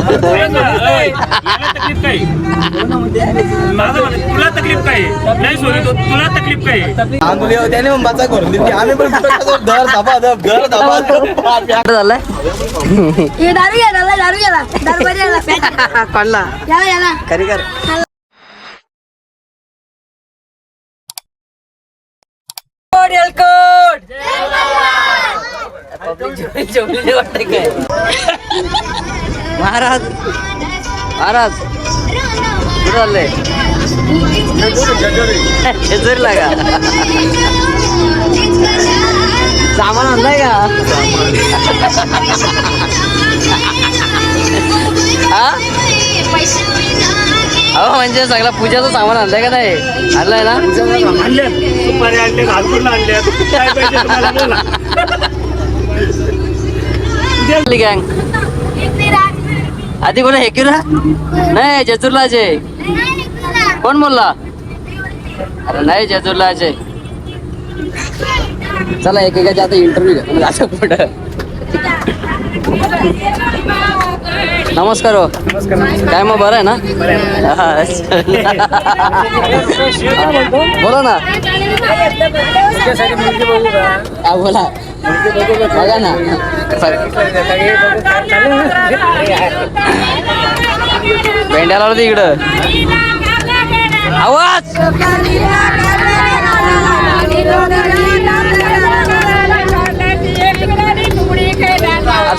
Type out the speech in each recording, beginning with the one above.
काय तुला तकलीफ काय नाही सोरी तुला तकलीफ काय आंदोली त्याने बाचा करून दिली आम्ही पण दर धाबा घर धाबा झालाय दारू गेला कोणला खरी कर महाराज महाराज कुठं चाललंय जेजुरीला का सामान आणलाय का हा अहो म्हणजे सगळं पूजाचं सामान आणलंय का नाही आणलंय ना आणले सुपारी आणले घालपून आणले काय पाहिजे तुम्हाला बोला गँग आधी कोणा हेकिरा नाही जेजूरला आहे कोण बोलला अरे नाही जेजूरला आहे चला एकेकाच्या आता इंटरव्ह्यू घ्या असं पुढं नमस्कार हो काय मग बरं आहे ना बोला ना बोला बघा ना भेंड्याला होती इकडं आवाज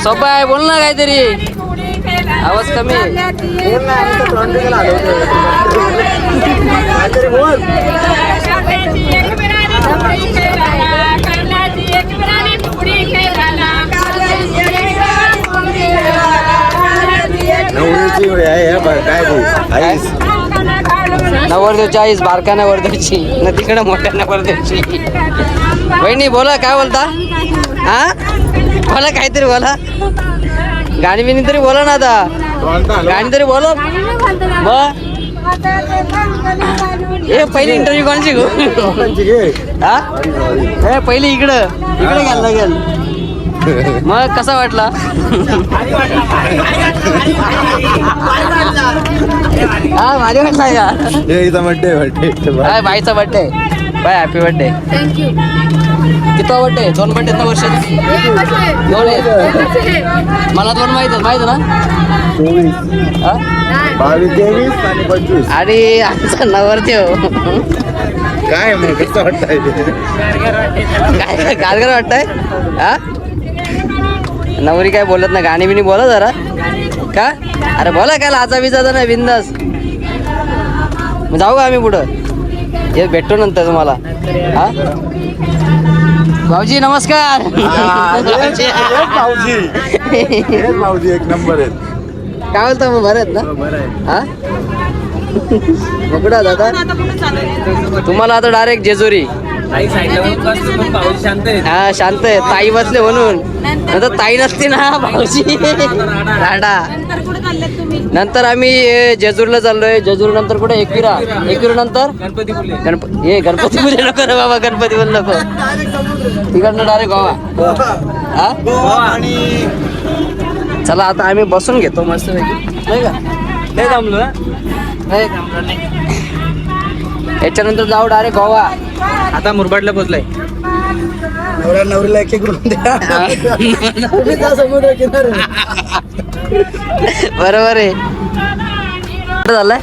सोपं आहे बोल ना काहीतरी आवाज कमी नवरदेवची आईस बारका नवरदेवची न तिकडं मोठ्या नवरदेवची वहिनी बोला काय बोलता हा बोला काहीतरी बोला गाणी बिनी तरी बोला ना आता गाणी तरी बोला हे पहिली इंटरव्ह्यू कोणाची गो हा हे पहिली इकडं घ्यायला लागेल मग कसा वाटला हा भारी वाटला का बर्थडे बाईचा बर्थडे बाय हॅपी बर्थडे थँक्यू किती बर्थडे 2 बर्थडे ना वर्षात 2 आहेत मला 2 माहित ना 22 आणि 25 आणि आमचा नवरदेव काय मग कसं वाटतंय काय गारगार वाटतंय हा नवरी काय बोलत ना गाणी बिनी बोला जरा का अरे बोला काय लाचा बिचा नाही बिंदास जाऊ का आम्ही पुढं हे भेटतो नंतर तुम्हाला हा भाऊजी नमस्कार भाऊजी एक नंबर आहेत काय बोलता मग बरं आहेत ना हा कुठं दादा तुम्हाला आता डायरेक्ट जेजुरी हा शांत आहे ताई बसले म्हणून नंतर ताई नसते ना भाऊजी राडा नंतर आम्ही जेजूरला चाललोय जेजूर नंतर कुठे एकविरा नंतर गणपतीपुळे नको रे बाबा गणपतीपुळे नको तिकडनं डायरेक्ट गोवा हा चला आता आम्ही बसून घेतो मस्त नाही का नाही थांबलो नाही याच्यानंतर जाऊ डायरेक्ट गोवा आता मुरबाडला पोचलाय नवरीला एक रूम द्या समुद्र किनारे बरोबर आहे झालाय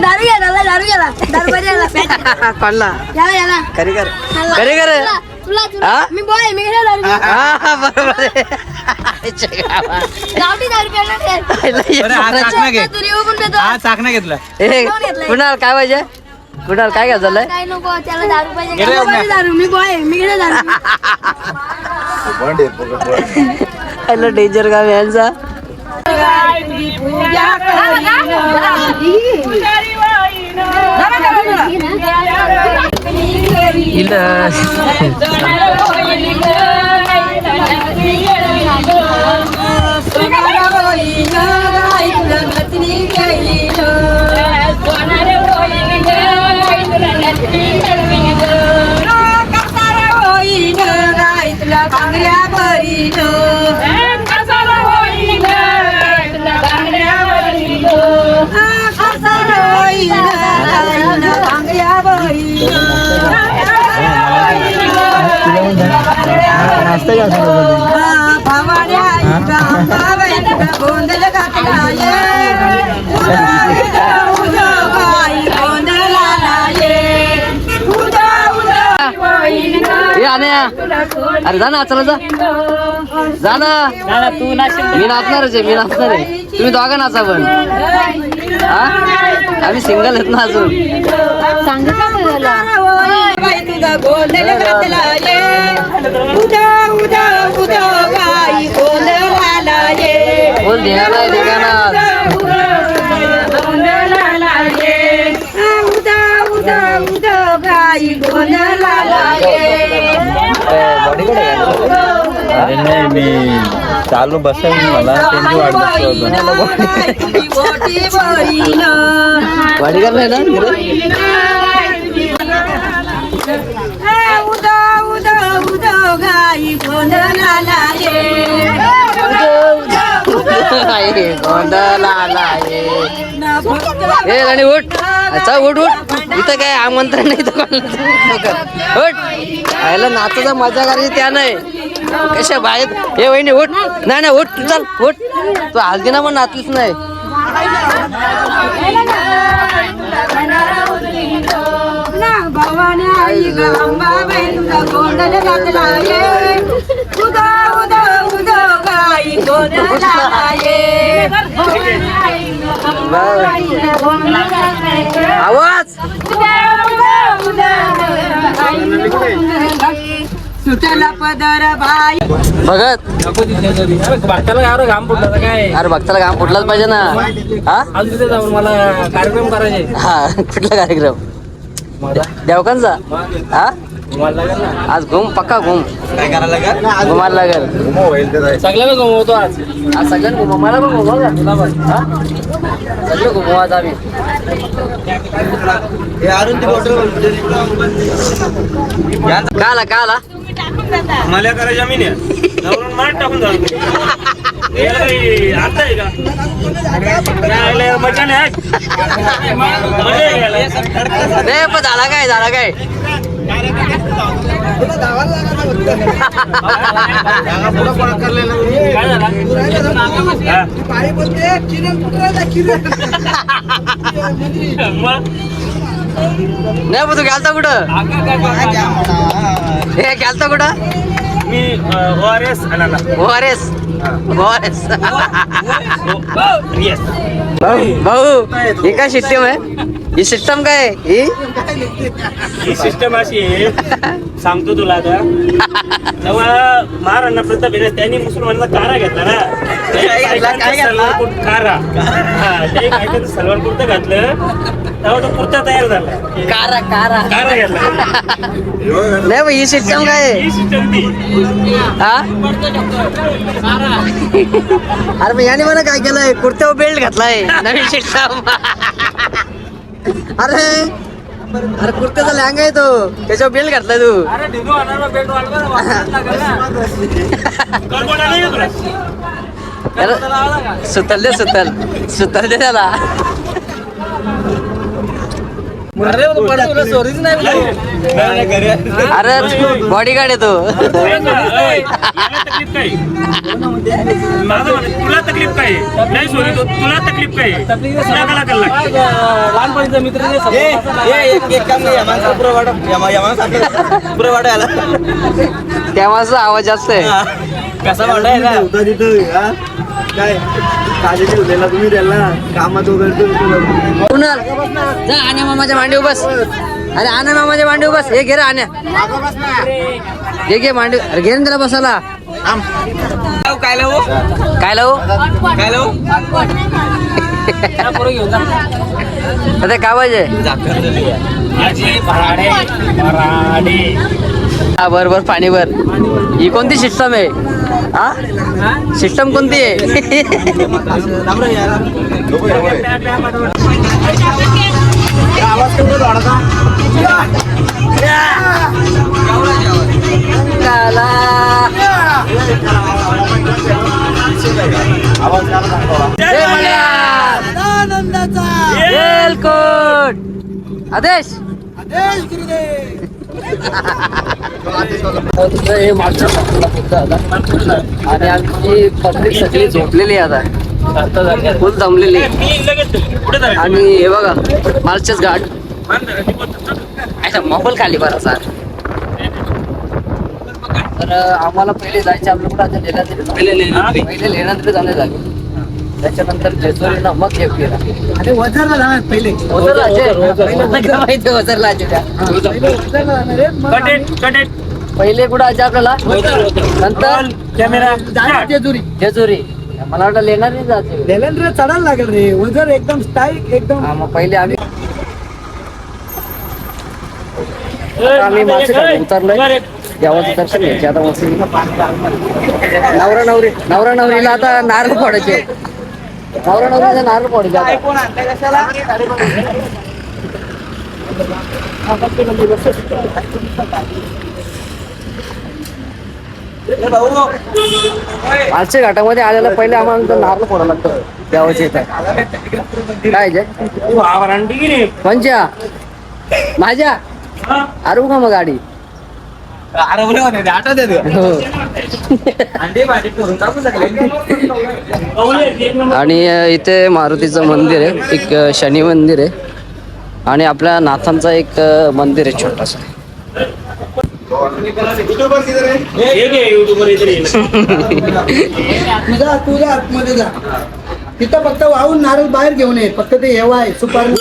दारू गेला कोणला खरी कर मी बॉय मी बरोबर आहे चाकणा घेतला कुणाल काय पाहिजे कुणाल काय काय झालंय काय नको त्याला दारू पाहिजे दारू मी बॉय मी घेणार दारू हॅलो डेंजर गाव यांचा दिसतंय का ए आण्या, अरे जा ना चला जा ना. तू नाशिक मी नाचणारच आहे, मी नाचणार आहे. तुम्ही दोघा नाचा पण. हा आम्ही सिंगल आहेत ना अजून. बोल धिंगाणा आहे, धिंगाणा. अरे नाही मी चालू बसेल मला त्यांची वाट वाडी करणार ना ए राणी उठ. अच्छा उठ उठ. इथं काय आमंत्रण नाही तर उठ. आयला नाचाचा मजा करायची त्या नाही कशा बाहेर. हे वहिनी उठ. नाही नाही उठ चल उठ. तू हल्दीना पण नाचलीच नाही. आवाज सुटला पदर बाई बघत. भक्ताला घाम फुटला तर काय अरे भक्ताला काम फुटलाच पाहिजे ना. हा आज तिथे जाऊन मला कार्यक्रम करायचे. हा कुठला कार्यक्रम देवकांचा. हा आज घुम पक्का घुम. काय करायला का घुमायला लागेल. सगळ्यांना गमवतो आज. आज सगळ्यांना घुमा. मला पण घुमा का तुला पण. हा सगळं घुमू आज आम्ही. का आला का आला. मला करायच्या मी नाही मार टाकून जाऊ. आता आहे का मजा नाही. नाही पण झाला काय झाला काय. नाही पण तू गेलता कुठं. हे गेलता कुठं. मी ORS आणायला. ORS ORS. येस भाऊ ही काय सिस्टम आहे. ही सिस्टम काय ही. ही सिस्टम अशी आहे सांगतो तुला आता. तेव्हा महाराणा प्रताप आहे ना त्यांनी मुसलमानांचा कारा घेतला ना. कारा हा ते बायकाचं सलवार कुर्ता घातलं तेव्हा तो कुर्ता तयार झाला. कारा कारा कारा घेतला. नाही भाई ही सिस्टम काय आहे? ही सिस्टम ती. हा अरे मग याने मला काय केलंय कुर्त्यावर बेल्ट घातलाय नवीन सिस्टम. अरे अरे कुर्त्याचा लँगा आहे तो त्याच्यावर बेल्ट घातलाय तू. अरे ढिंडू आणायला बेल्ट गडबड नाही तुला. त्याला सुतल दे सुतल सुतल दे त्याला. अरे बॉडीगार्ड आहे तो. तुला तकलीफ काय नाही सोरी तुला तकलीफ काय तुला कला लहानपणीचा मित्र त्या माझा आवाज जास्त आहे. कसा वाटायला होता तिथं काय काळजी ठेवलेला तुम्ही त्याला कामात वगैरे. कुणाल जा आण्या मामाच्या मांडी बस. अरे आण्या मामाच्या मांडी बस. हे घे रे आण्या घे घे मांडी. अरे घे ना त्याला बसायला. काय लावू काय लावू काय लावू आता काय पाहिजे. हा बर बर पाणी भर. ही कोणती सिस्टम आहे. हा सिस्टम कोणती आहे. आदेश हे मागच्या साईडला बुद्ध आता. आणि आमची पब्लिक सगळी झोपलेली आहे आता, फुल जमलेली. मी लगेच पुढे जायचं. आणि हे बघा मालचेच घाट. अच्छा मोबाईल खाली बराचा. तर आम्हाला पहिले जायचे आपलं कुठं आता लेण्याद्री. पहिले लेण्याद्री जाणे झाले, त्याच्यानंतर जेजुरीला मग घेप गेला. अरे वजरला जाणार पहिले. ओझरला माहिती ओझरला कटेट पहिले कुठं आजे आपल्याला, नंतर कॅमेरा जेजुरी जेजुरी. मला वाटलं लेण्याद्री जाते. लेलेंद्र चढायला लागेल रे. वजर एकदम स्टाईल एकदम. हा मग पहिले आम्ही मासे उतरलोय. देवाचं दर्शन घ्यायचे आता मस्त. नवरा नवरीला आता नारळ फोडायचे. नवरा नवरीला नारळ फोडायचे आता. कोण आणलाय कशाला? मालशे घाटामध्ये आलेला पहिले आम्हाला नारळ फोडायला लागतं देवाचे इथं. काय जे पंचा माझ्या अरू का मग गाडी. हो. आणि इथे मारुतीचं मंदिर आहे, एक शनी मंदिर आहे आणि आपल्या नाथांचं एक मंदिर आहे छोटस. तुझा आतमध्ये जा. तिथं फक्त वाहून नारळ बाहेर घेऊन ये. फक्त ते हेवा आहे सुपारी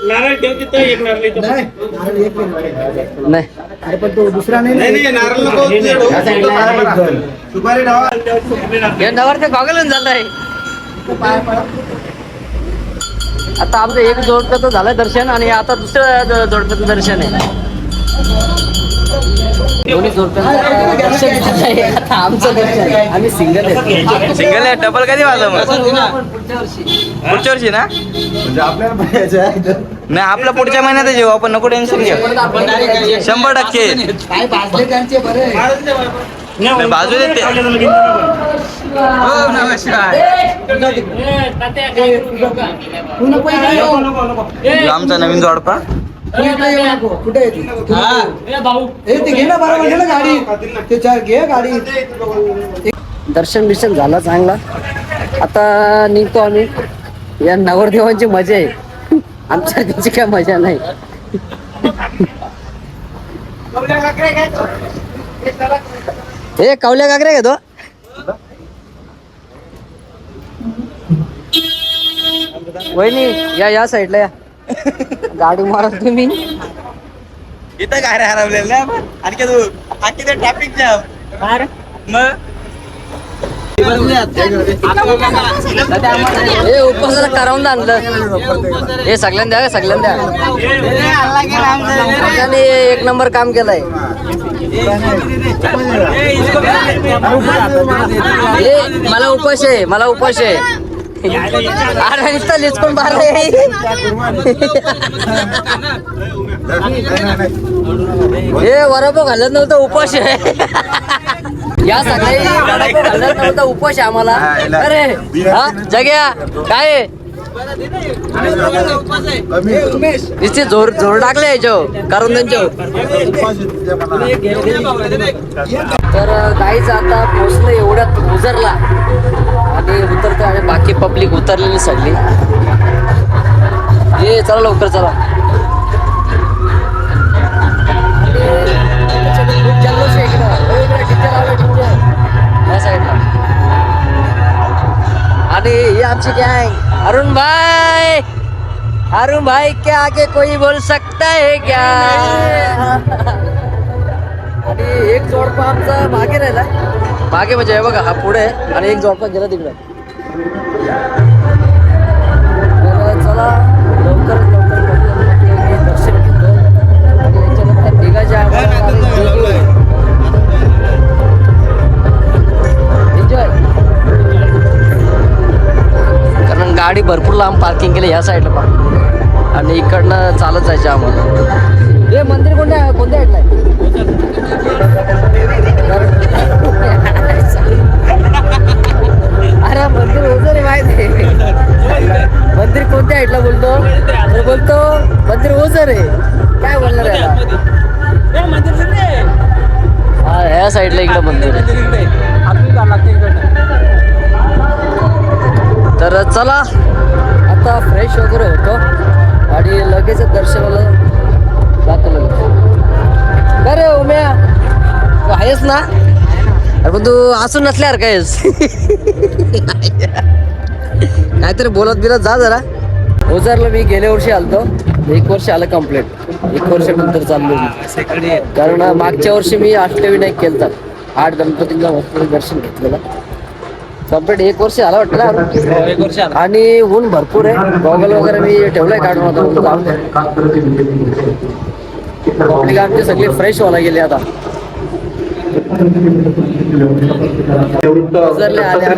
नारळ ठेवते तर एक नारळ इथं. नाही. नारळ एक आहे. नाही अरे पण तो दुसरा नाही नारळ सुपारी या नवर ते गॉगलून झालंय. आता आमचं एक जोडप्याचं झालं दर्शन आणि आता दुसऱ्या जोडप्याचं दर्शन आहे. दोन्ही जोडप्याचं दर्शन झालंय. आता आमचं दर्शन आम्ही सिंगल आहे. सिंगल आहे. डबल कधी वाजव मग? पुढच्या वर्षी ना? म्हणजे आपल्याला पाहिजे नाही आपला पुढच्या महिन्यात जेव्हा आपण नको टेन्शन घ्या. 100% काय भाजले त्यांचे बरे. नाही, बाजू देते. हो नमस्कार. तू नको इकडे येऊ. आमचा नवीन जोडपा. तू इकडे येऊ नको. कुठे आहे ती? ते घे ना बरोबर. घे ना गाडी. ते चार घे गाडी. दर्शन बिर्शन झालं चांगला. आता निघतो आम्ही. या नवरदेवांची मजा आहे, आमच्या त्याची काय मजा नाही. हे कवल्या काकरे घेतो. वहिनी या साईडला या. गाडी मारा तुम्ही. इथं काय हरवलेलं नाही आपण. आणखी तू आणखी ते ट्रॅफिक जाम. मग हे उपवासाला करावून आणलं. हे सगळ्यांना द्या, सगळ्यांना द्या. त्याने एक नंबर काम केलंय. हे मला उपास आहे, मला उपास आहे. अरे नुसता लिचकून बाहेर. हे वरापो घालत नव्हतं, उपास आहे. या सगळ्या घालत नव्हतं, उपास आहे आम्हाला. अरे हा जग्या काय नुसते जोर जोर टाकले याच्यावर करून त्यांच्यावर. तर गाईच आता पोचलं एवढ्यात उजरला आणि उतरतो आणि बाकी पब्लिक उतरलेली सगळी. ये चला लवकर चला. खूप जल्लोष आहे या साईडला. आणि ही आमची गँग. अरुण भाई के आगे कोई बोल सकता है क्या. आणि एक जोडपा आमचा मागे राहिला. मागे म्हणजे हे बघा हा पुढे आणि एक जोडपा गेला तिकडे. चला लवकर दर्शन घेतो आणि याच्यानंतर निघायचे आम्हाला. एन्जॉय. कारण गाडी भरपूर लांब पार्किंग केली या साईडला पार्किंग आणि इकडनं चालत जायचं आम्हाला. हे मंदिर कोणत्या साईडला आहे. अरे मंदिर ओझर आहे माहिती आहे. मंदिर कोणत्या साईडला बोलतो. मंदिर ओझर आहे. काय बोलणार याला. हा ह्या साईडला इकडं मंदिर आहे. तर चला आता फ्रेश वगैरे होतो आणि लगेच दर्शनाला जातो लगेच. का रे उम्या तू आहेस ना? अरे पण तू असून नसल्यावर कायच काहीतरी बोलत बिलत जा जरा. ओझरला मी गेल्या वर्षी आलतो, 1 वर्ष आलं कम्प्लीट. 1 वर्षानंतर चाललो मी, कारण मागच्या वर्षी मी अष्टविनायक केलता. 8 गणपतींना वस्तू दर्शन घेतलेलं कम्प्लीट. 1 वर्ष आला वाटतं ना. 1 वर्ष आणि ऊन भरपूर आहे. गॉगल वगैरे मी ठेवलाय काढून होता. पब्लिक आमची सगळी फ्रेश व्हायला गेली आता. ओझरले आल्या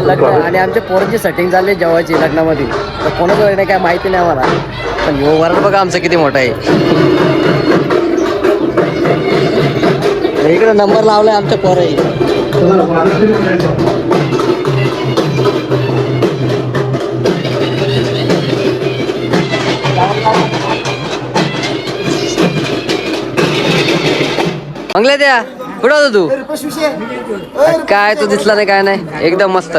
लग्न आणि आमच्या पोरांची सेटिंग झाली जेवायची लग्नामध्ये. तर कोणाचं लग्न काय माहिती नाही आम्हाला, पण ह्यो वराड बघा आमचं किती मोठा आहे. इकडे नंबर लावलाय आमच्या पोराई. मंगले द्या कुठं होता तू? काय तू दिसला नाही काय नाही, एकदम मस्त.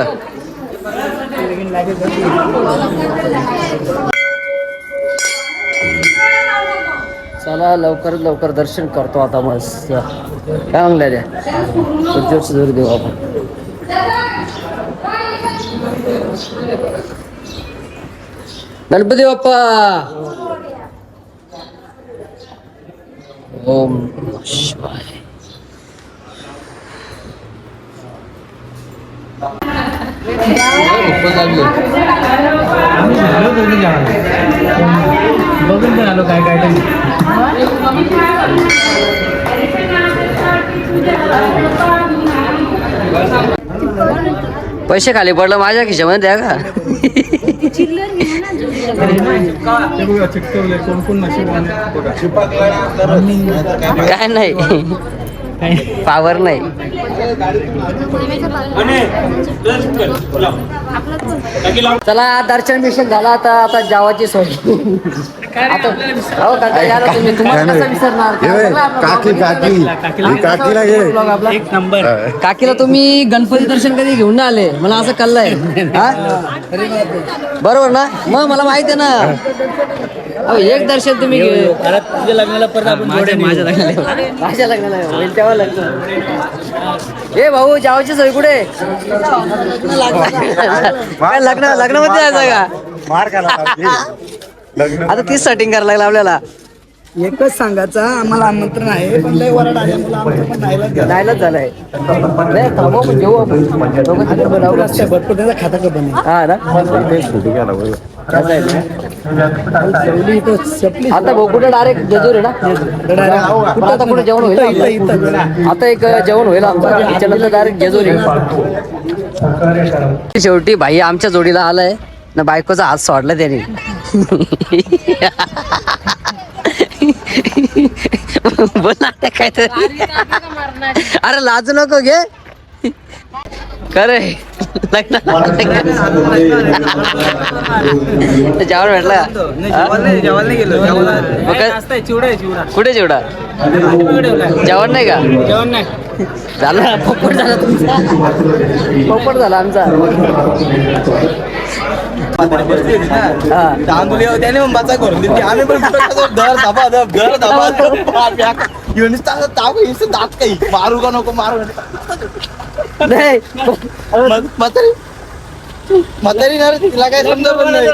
चला लवकरात लवकर दर्शन करतो आता मस्त. काय मंगल्या द्या जोरची जोर देऊ आपण. गणपती बाप्पा ओम शिवाय. बघून तर आलो काय काय पैसे खाली पडलं माझ्या खिशामध्ये द्या का? काय नाही पावर नाही. चला दर्शन बिर्शन झाला आता. आता जेवायची सोय. आता हो काका या ना तुम्ही. तुम्हाला कसं विसरणार? काकीला घे. एक नंबर. काकीला तुम्ही गणपती दर्शन कधी घेऊन नाही आले, मला असं कळलंय. बरोबर ना? मग मला माहित आहे ना. अहो, एक दर्शन तुम्ही तुझ्या लग्नाला परत आपण माझ्या लग्नाला होईल तेव्हा लग्न. ए भाऊ जावाची सोय कुठे? काय लग्नामध्ये जायचं का? मार खाला आता तीच सेटिंग करायला लागलं आपल्याला. एकच सांगायचं आम्हाला आमंत्रण आहे, पण लय वराड आल्यामुळे आमचं पण नाहीलाच झालंय. नाही थांबव आपण घेऊ आपण. दोघं तिकडे बनावं. भरपूर त्याचा खाता का बने हा ना. आता भाऊ कुठे डायरेक्ट जेजूर आहे ना. कुठं आता कुठे जेवण होईल? आता एक जेवण होईल आमचं, त्याच्यानंतर डायरेक्ट जेजूर आहे. शेवटी भाई आमच्या जोडीला आलाय ना. बायकोचा हात सोडला त्याने. बोल ना काय तरी. अरे लाजू नको घे. खरे लग्न जेवण भेटला कुठे? चिवडा जेवण नाही का? जेवण नाही झालं. पोपट झाला तुमचा. पोपट झाला आमचा. तांदूळ त्याने बचा करून दिली. आम्ही पण दर धाबा दर धाबा दात काही मारू का नको मारू. नाही म्हातारी ना तिला काय समजा पण नाही.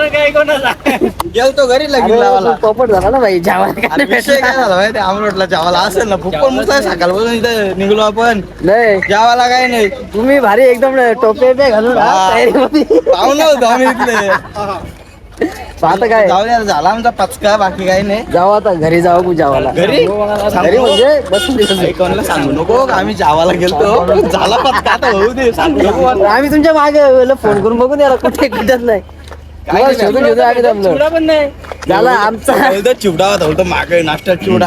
गेलतो घरी लगीन लावायला. पोपट झाला ना भाई. जेवण विषय काय झाला माहिती? आमरोटला जेवायला असेल ना फुकट मुसा सकाळपासून इथं निघलो आपण. नाही जेवायला काय नाही. तुम्ही भारी एकदम टोपे बे घालून पाहुणे होतो आम्ही इथले. आता काय जाऊ द्या, झाला आमचा पचका. बाकी काही नाही. जाऊ आता घरी जाऊ जावाला. घरी घरी म्हणजे बसून कोणाला सांगू नको आम्ही जावाला गेलतो. झाला पचका आता होऊ दे. सांगू नको. आम्ही तुमच्या मागे फोन करून बघून याला कुठे कुठेच नाही. तुम्हाला शोधून शोधून आम्ही जमलो. पण नाही. झाला आमचा चिवडा होता मागे नाश्ता चिवडा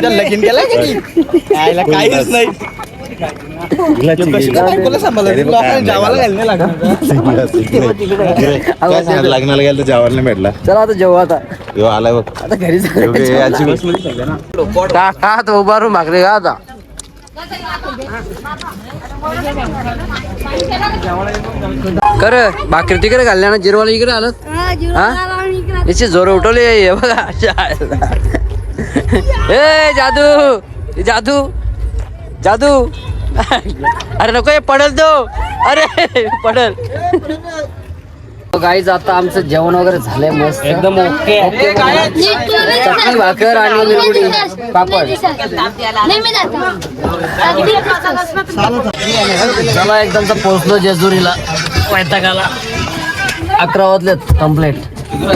लगीन केला यायला काहीच नाही. लग्नाला गेलं तर जेवायला नाही भेटला. चला आता जेवू आता. यो आलाय बघ. आता घरी यो घे, याची बघ. का तो उभारून भाकरी का आता कर भाकरी तिकडे घालल्या ना जिरवाला इकडे आलं याची जोर उठवली हे बघा ए जादू जादू जादू अरे नको हे पडल तो अरे पडल. गाईज आता आमचं जेवण वगैरे झालंय मस्त एकदम ओके. चटणी भाकर आणि मिरगुडी पापड. चला एकदमचा पोहोचलो जेजुरीला वैतागाला 11 वाजलेत कम्प्लीट.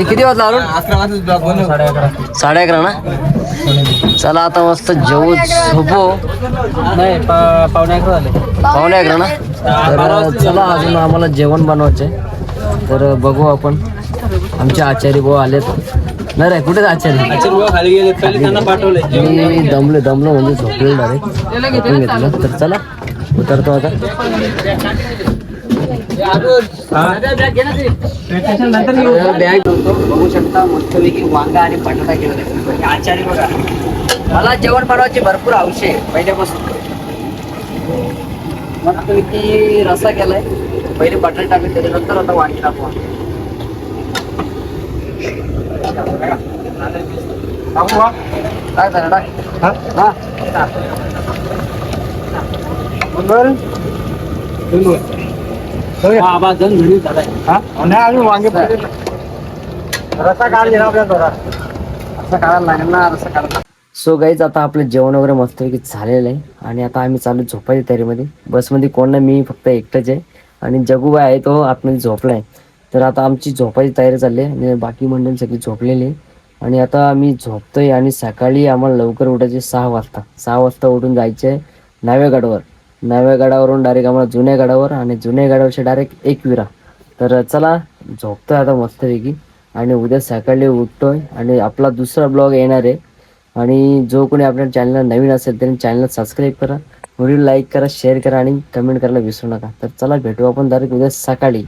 किती वाजला अरुण? 11:30 ना. चला आता मस्त जेवू झोपो. नाही पावणे 11 झाले. पावणे 11 ना. तर चला अजून आम्हाला जेवण बनवायचंय तर बघू आपण. आमचे आचारी भाऊ आलेत नाही रे. कुठे आचारी खाली गेले पहिले त्यांना पाठवले. मी दमलो म्हणजे झोपलेलो डायरेक्ट घेतलं. तर चला उतरतो आता. बॅग बघू शकता मस्तपैकी वांगा आणि बटाटा केला. आचारी बघा मला जेवण बनवायची भरपूर हौस आहे पहिल्यापासून. मस्तपैकी रस्सा केलाय. पहिले बटाटे टाकले त्याच्यानंतर आता वांगी टाकू. काय झालं सो गाईज आता आपलं जेवण वगैरे मस्तपैकी झालेलं आहे आणि आता आम्ही चालू झोपायच्या तयारीमध्ये. बसमध्ये कोण नाही मी फक्त एकटंच आहे आणि जगूबाई आहे तो आतमध्ये झोपला आहे. तर आता आमची झोपायची तयारी चालली आहे आणि बाकी मंडळी सगळी झोपलेली आहे आणि आता आम्ही झोपतोय आणि सकाळी आम्हाला लवकर उठायचे 6 वाजता. 6 वाजता उठून जायचे आहे नव्या गडावर. नव्या गडावरून डायरेक्ट आम्हाला जुन्या गडावर आणि जुन्या गडावरचे डायरेक्ट एकविरा. तर चला झोपतोय आता मस्तपैकी आणि उद्या सकाळी उठतोय आणि आपला दुसरा ब्लॉग येणार आहे. आणि जो कोणी आपल्या चॅनलला नवीन असेल त्यांनी चॅनलला सबस्क्राईब करा, व्हिडिओ लाईक करा, शेअर करा आणि कमेंट करायला विसरू नका. तर चला भेटू आपण डायरेक्ट उद्या सकाळी.